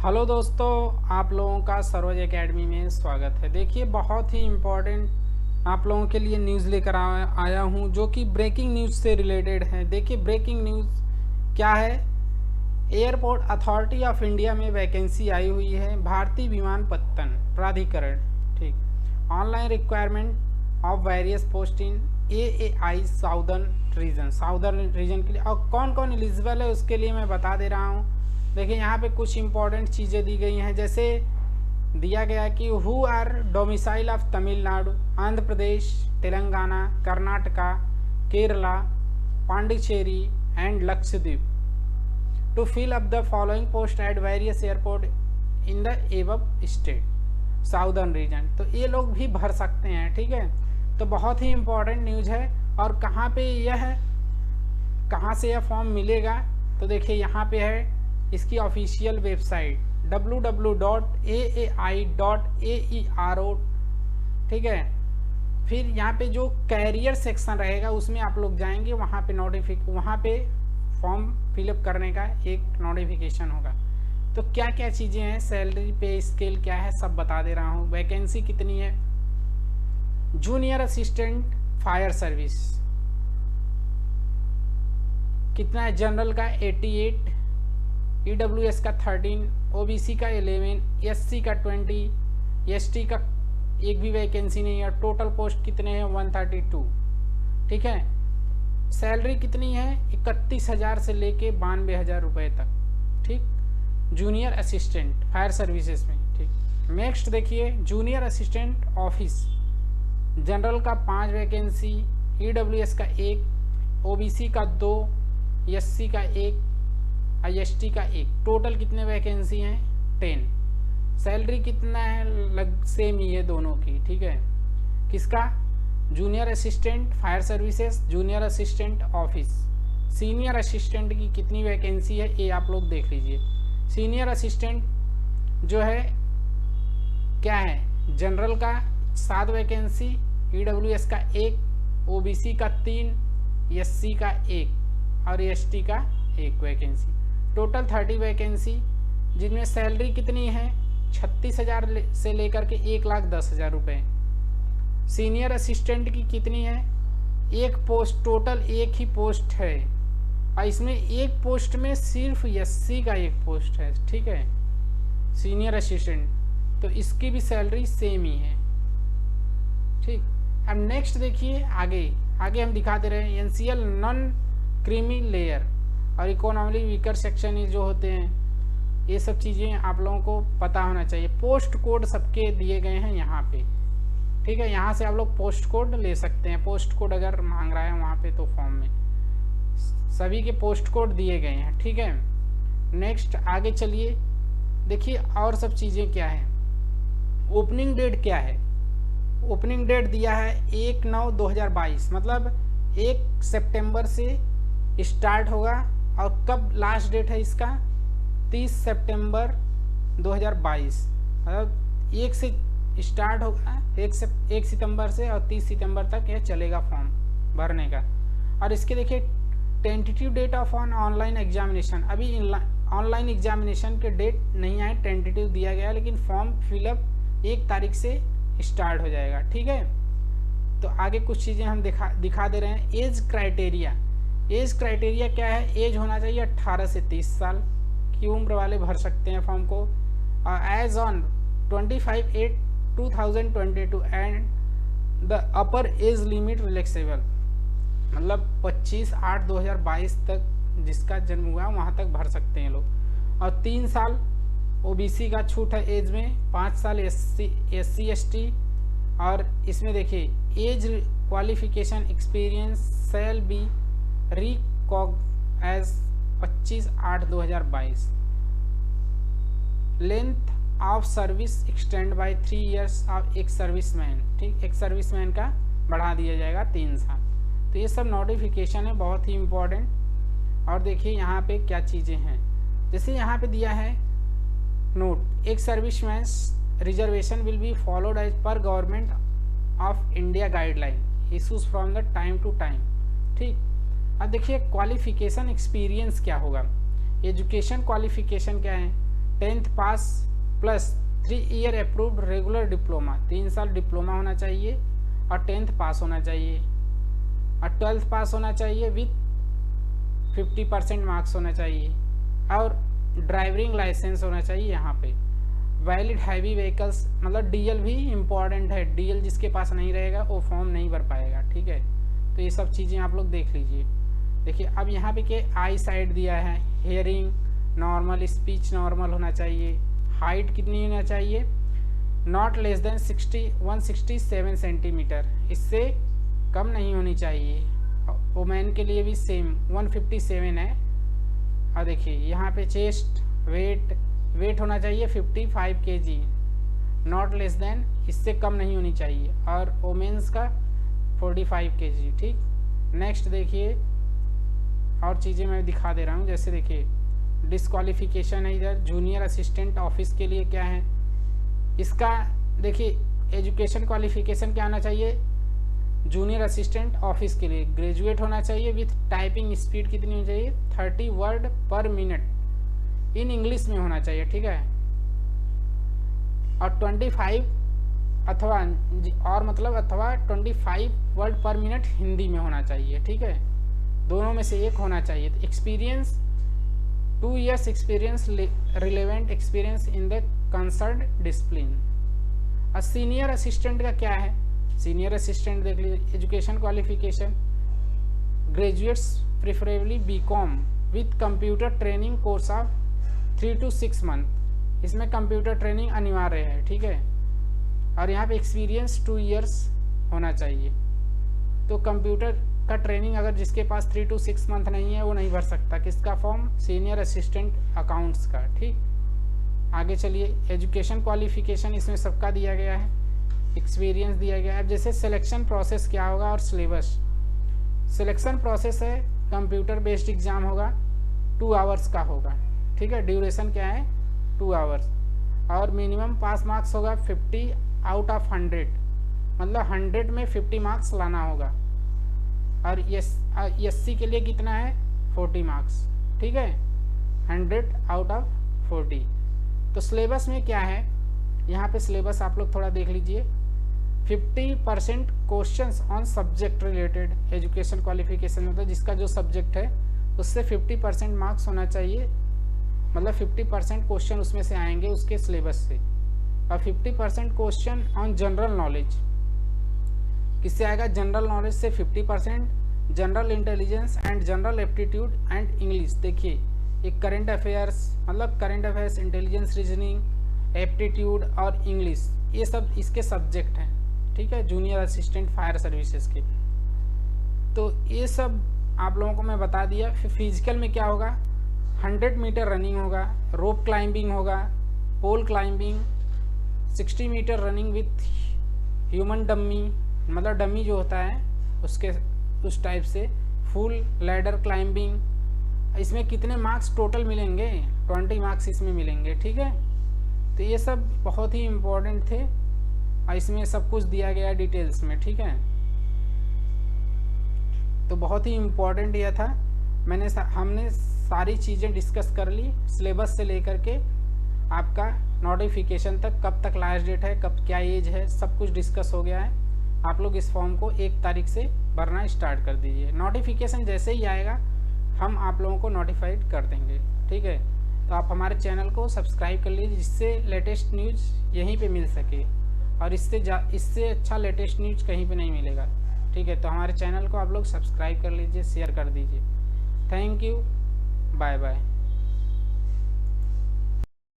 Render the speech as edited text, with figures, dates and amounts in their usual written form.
Hello दोस्तों, आप लोगों का सरोज एकेडमी में स्वागत है। देखिए, बहुत ही इम्पोर्टेंट आप लोगों के लिए न्यूज़ लेकर आया हूँ जो कि ब्रेकिंग न्यूज़ से रिलेटेड है। देखिए, ब्रेकिंग न्यूज़ क्या है। एयरपोर्ट अथॉरिटी ऑफ इंडिया में वैकेंसी आई हुई है। भारतीय विमानपत्तन प्राधिकरण, ठीक, online requirement of various post in AAI southern region के लिए। और कौन कौन एलिजिबल है उसके लिए मैं बता दे रहा हूँ। देखिए, यहाँ पे कुछ इंपॉर्टेंट चीज़ें दी गई हैं। जैसे दिया गया कि who are domicile of Tamil Nadu, Andhra Pradesh, Telangana, Karnataka, Kerala, Pondicherry and Lakshadweep to fill up the following post at various airport in the above state southern region. तो ये लोग भी भर सकते हैं, ठीक है। तो बहुत ही इम्पोर्टेंट न्यूज़ है। और कहाँ पे यह है, कहाँ से यह फॉर्म मिलेगा, तो देखिए यहाँ पे है इसकी ऑफिशियल वेबसाइट www.aai.aero, ठीक है। फिर यहाँ पे जो कैरियर सेक्शन रहेगा उसमें आप लोग जाएंगे, वहाँ पे फॉर्म फिलअप करने का एक नोटिफिकेशन होगा। तो क्या क्या चीज़ें हैं, सैलरी, पे स्केल क्या है, सब बता दे रहा हूँ। वैकेंसी कितनी है। जूनियर असिस्टेंट फायर सर्विस कितना है। जनरल का 88, EWS का 13, OBC का 11, SC का 20, ST का एक भी वैकेंसी नहीं है। टोटल पोस्ट कितने हैं, 132, ठीक है। सैलरी कितनी है, 31,000 से लेके 92,000 रुपये तक, ठीक। जूनियर असिस्टेंट फायर सर्विसेज में, ठीक। नेक्स्ट देखिए, जूनियर असिस्टेंट ऑफिस, जनरल का 5 वैकेंसी, EWS का 1, OBC का 2, SC का 1, IST का 1। टोटल कितने वैकेंसी हैं, 10। सैलरी कितना है, सेम ही है दोनों की, ठीक है। किसका, junior assistant fire services, junior assistant office. Senior assistant की कितनी वैकेंसी है ये आप लोग देख लीजिए। सीनियर असिस्टेंट जो है क्या है, जनरल का 7 वैकेंसी, EWS का 1, OBC का 3, SC का 1 और ST का 1 वैकेंसी। टोटल 30 वैकेंसी, जिनमें सैलरी कितनी है, 36,000 से लेकर के 1,10,000 रुपये। सीनियर असिस्टेंट की कितनी है, एक पोस्ट, टोटल एक ही पोस्ट है और इसमें एक पोस्ट में सिर्फ SC का एक पोस्ट है, ठीक है, सीनियर असिस्टेंट। तो इसकी भी सैलरी सेम ही है, ठीक। अब नेक्स्ट देखिए, आगे हम दिखा दे रहे हैं। NCL नॉन क्रीमी लेयर और इकोनॉमिकली वीकर सेक्शन जो होते हैं, ये सब चीज़ें आप लोगों को पता होना चाहिए। पोस्ट कोड सबके दिए गए हैं यहाँ पे, ठीक है। यहाँ से आप लोग पोस्ट कोड ले सकते हैं। पोस्ट कोड अगर मांग रहा है वहाँ पे तो फॉर्म में सभी के पोस्ट कोड दिए गए हैं, ठीक है। नेक्स्ट आगे चलिए, देखिए और सब चीज़ें क्या है। ओपनिंग डेट क्या है, ओपनिंग डेट दिया है 1/9/2022, मतलब 1 सितंबर से स्टार्ट होगा। और कब लास्ट डेट है इसका, 30 सितंबर 2022, मतलब 1 से स्टार्ट होगा, 1 सितंबर से और 30 सितंबर तक यह चलेगा फॉर्म भरने का। और इसके देखिए tentative date of online examination, अभी ऑनलाइन एग्जामिनेशन के डेट नहीं आए, टेंटेटिव दिया गया है, लेकिन फॉर्म फिलअप 1 तारीख से स्टार्ट हो जाएगा, ठीक है। तो आगे कुछ चीज़ें हम दिखा दे रहे हैं। एज क्राइटेरिया क्या है, एज होना चाहिए 18 से 30 साल की उम्र वाले भर सकते हैं फॉर्म को। Age on 25/8/2022 and the upper age limit relaxable, मतलब 25/8/2022 तक जिसका जन्म हुआ वहाँ तक भर सकते हैं लोग। और 3 साल OBC का छूट है एज में, 5 साल SC ST। और इसमें देखिए as qualification experience shall be reckoned as 25/8/2022। Length of service extend by 3 years of एक सर्विसमैन, ठीक, एक सर्विसमैन का बढ़ा दिया जाएगा 3 साल। तो ये सब नोटिफिकेशन है, बहुत ही इम्पोर्टेंट। और देखिए यहाँ पे क्या चीज़ें हैं, जैसे यहाँ पे दिया है note, ex serviceman reservation will be followed as per government of India guideline issues from the time to time, ठीक। अब देखिए क्वालिफिकेशन एक्सपीरियंस क्या होगा। एजुकेशन क्वालिफिकेशन क्या है, 10th pass plus 3 year approved regular diploma, 3 साल डिप्लोमा होना चाहिए और 10th पास होना चाहिए और 12th पास होना चाहिए विथ 50% मार्क्स होना चाहिए और ड्राइविंग लाइसेंस होना चाहिए। यहाँ पे वैलिड हैवी व्हीकल्स, मतलब डीएल भी इम्पॉर्टेंट है, डीएल जिसके पास नहीं रहेगा वो फॉर्म नहीं भर पाएगा, ठीक है। तो ये सब चीज़ें आप लोग देख लीजिए। देखिए अब यहाँ पे क्या आई साइड दिया है, हेयरिंग नॉर्मल, स्पीच नॉर्मल होना चाहिए, हाइट कितनी होना चाहिए, नॉट लेस देन 167 सेंटीमीटर, इससे कम नहीं होनी चाहिए। वुमेन के लिए भी सेम 157 है। और देखिए यहाँ पे चेस्ट वेट होना चाहिए 55 kg, नॉट लेस देन, इससे कम नहीं होनी चाहिए, और वोमेंस का 45 kg, ठीक। नेक्स्ट देखिए और चीज़ें मैं दिखा दे रहा हूँ, जैसे देखिए डिस्क्वालिफिकेशन है इधर, जूनियर असिस्टेंट ऑफिस के लिए क्या है इसका, देखिए एजुकेशन क्वालिफिकेशन क्या होना चाहिए, जूनियर असिस्टेंट ऑफिस के लिए ग्रेजुएट होना चाहिए विथ टाइपिंग स्पीड कितनी होनी चाहिए 30 वर्ड पर मिनट इन इंग्लिश में होना चाहिए, ठीक है। और 25 अथवा 25 वर्ड पर मिनट हिंदी में होना चाहिए, ठीक है, दोनों में से एक होना चाहिए। Experience 2 years experience, relevant experience in the concerned discipline. और सीनियर असिस्टेंट का क्या है, सीनियर असिस्टेंट देख लीजिए, education qualification graduates preferably BCom with computer training course of 3 to 6 month, इसमें कंप्यूटर ट्रेनिंग अनिवार्य है, ठीक है। और यहाँ पे एक्सपीरियंस 2 years होना चाहिए। तो कंप्यूटर का ट्रेनिंग अगर जिसके पास 3 to 6 मंथ नहीं है वो नहीं भर सकता, किसका फॉर्म, सीनियर असिस्टेंट अकाउंट्स का, ठीक। आगे चलिए, एजुकेशन क्वालिफिकेशन इसमें सबका दिया गया है, एक्सपीरियंस दिया गया है। अब जैसे सिलेक्शन प्रोसेस क्या होगा और सिलेबस, सिलेक्शन प्रोसेस है कंप्यूटर बेस्ड एग्जाम होगा, 2 आवर्स का होगा, ठीक है। ड्यूरेशन क्या है 2 आवर्स, और मिनिमम पास मार्क्स होगा 50 आउट ऑफ 100, मतलब 100 में 50 मार्क्स लाना होगा। और एससी के लिए कितना है 40 मार्क्स, ठीक है, 100 आउट ऑफ 40। तो सिलेबस में क्या है, यहाँ पे सिलेबस आप लोग थोड़ा देख लीजिए। 50% questions on subject related, education qualification मतलब जिसका जो सब्जेक्ट है उससे 50% मार्क्स होना चाहिए, मतलब 50% क्वेश्चन उसमें से आएंगे उसके सिलेबस से। और 50% क्वेश्चन ऑन जनरल नॉलेज, किससे आएगा, जनरल नॉलेज से 50%, general intelligence and general aptitude and English. देखिए एक करंट अफेयर्स, मतलब current affairs, intelligence, reasoning, aptitude और इंग्लिश, ये सब इसके सब्जेक्ट हैं, ठीक है, जूनियर असिस्टेंट फायर सर्विसेज के। तो ये सब आप लोगों को मैं बता दिया। फिर फिजिकल में क्या होगा, 100 मीटर रनिंग होगा, रोप क्लाइंबिंग होगा, pole climbing, 60 metre running with human dummy, मतलब डमी जो होता है उसके उस टाइप से, फुल लैडर क्लाइंबिंग। इसमें कितने मार्क्स टोटल मिलेंगे, 20 मार्क्स इसमें मिलेंगे, ठीक है। तो ये सब बहुत ही इम्पोर्टेंट थे और इसमें सब कुछ दिया गया है डिटेल्स में, ठीक है। तो बहुत ही इम्पोर्टेंट यह था, हमने सारी चीज़ें डिस्कस कर ली, सिलेबस से लेकर के आपका नोटिफिकेशन तक, कब तक लास्ट डेट है, कब क्या एज है, सब कुछ डिस्कस हो गया है। आप लोग इस फॉर्म को 1 तारीख से भरना स्टार्ट कर दीजिए। नोटिफिकेशन जैसे ही आएगा हम आप लोगों को नोटिफाइड कर देंगे, ठीक है। तो आप हमारे चैनल को सब्सक्राइब कर लीजिए जिससे लेटेस्ट न्यूज़ यहीं पे मिल सके, और इससे अच्छा लेटेस्ट न्यूज़ कहीं पे नहीं मिलेगा, ठीक है। तो हमारे चैनल को आप लोग सब्सक्राइब कर लीजिए, शेयर कर दीजिए। Thank you, bye bye.